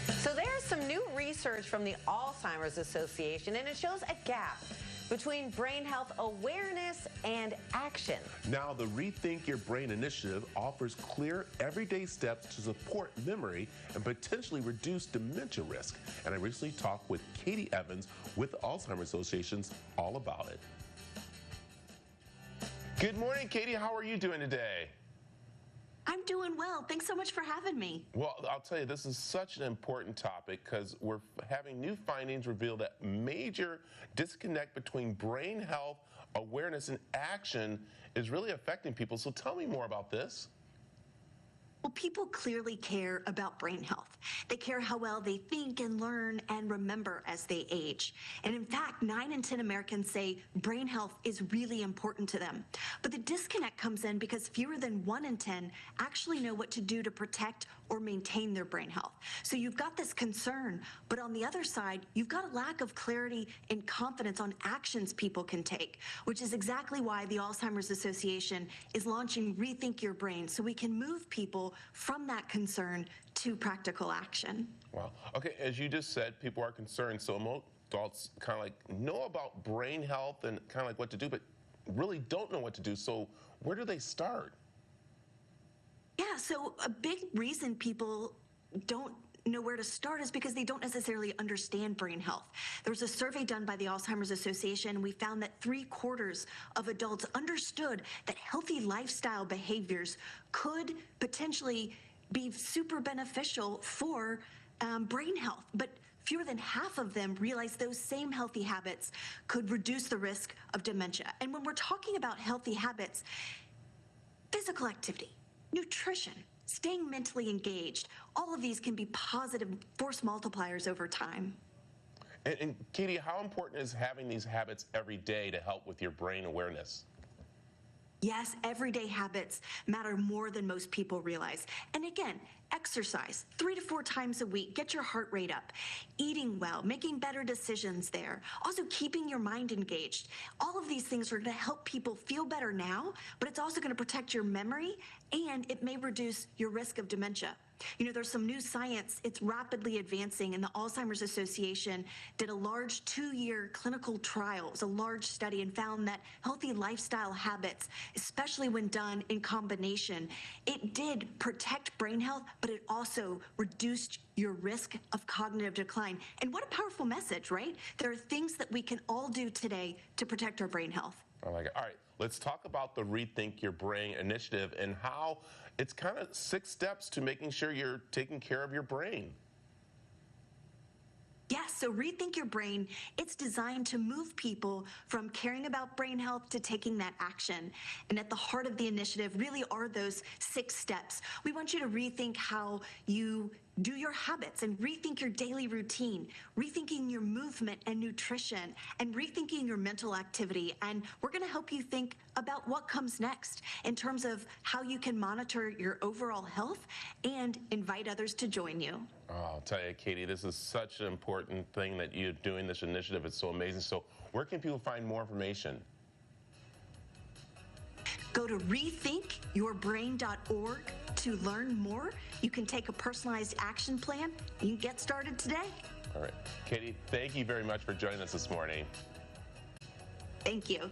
So there's some new research from the Alzheimer's Association, and it shows a gap between brain health awareness and action. Now, the Rethink Your Brain initiative offers clear, everyday steps to support memory and potentially reduce dementia risk. And I recently talked with Katie Evans with the Alzheimer's Association's all about it. Good morning, Katie. How are you doing today? I'm doing well. Thanks so much for having me. Well, I'll tell you, this is such an important topic because we're having new findings reveal that major disconnect between brain health, awareness, and action is really affecting people. So tell me more about this. Well, people clearly care about brain health. They care how well they think and learn and remember as they age. And in fact, 9 in 10 Americans say brain health is really important to them. But the disconnect comes in because fewer than 1 in 10 actually know what to do to protect or maintain their brain health. So you've got this concern, but on the other side, you've got a lack of clarity and confidence on actions people can take, which is exactly why the Alzheimer's Association is launching Rethink Your Brain, so we can move people from that concern to practical action. Wow. Okay, as you just said, people are concerned. So most adults kind of like know about brain health and kind of like what to do, but really don't know what to do. So where do they start? Yeah, so a big reason people don't know where to start is because they don't necessarily understand brain health. There was a survey done by the Alzheimer's Association, and we found that 3/4 of adults understood that healthy lifestyle behaviors could potentially be super beneficial for brain health. But fewer than half of them realize those same healthy habits could reduce the risk of dementia. And when we're talking about healthy habits, physical activity, nutrition, staying mentally engaged, all of these can be positive force multipliers over time. And Katie, how important is having these habits every day to help with your brain awareness? Yes, everyday habits matter more than most people realize. And again, exercise 3 to 4 times a week, get your heart rate up, eating well, making better decisions there, also keeping your mind engaged. All of these things are going to help people feel better now, but it's also going to protect your memory, and it may reduce your risk of dementia. You know, there's some new science. It's rapidly advancing, and the Alzheimer's Association did a large 2-year clinical trial. It was a large study, and found that healthy lifestyle habits, especially when done in combination, it did protect brain health, but it also reduced your risk of cognitive decline. And what a powerful message, right? There are things that we can all do today to protect our brain health. I like it. All right, let's talk about the Rethink Your Brain initiative and how it's kind of 6 steps to making sure you're taking care of your brain. Yes, so Rethink Your Brain, it's designed to move people from caring about brain health to taking that action. And at the heart of the initiative really are those 6 steps. We want you to rethink how you do your habits and rethink your daily routine, rethinking your movement and nutrition, and rethinking your mental activity. And we're going to help you think about what comes next in terms of how you can monitor your overall health and invite others to join you. Oh, I'll tell you, Katie, this is such an important thing that you're doing, this initiative. It's so amazing. So where can people find more information? Go to rethinkyourbrain.org to learn more. You can take a personalized action plan. You can get started today. All right. Katie, thank you very much for joining us this morning. Thank you.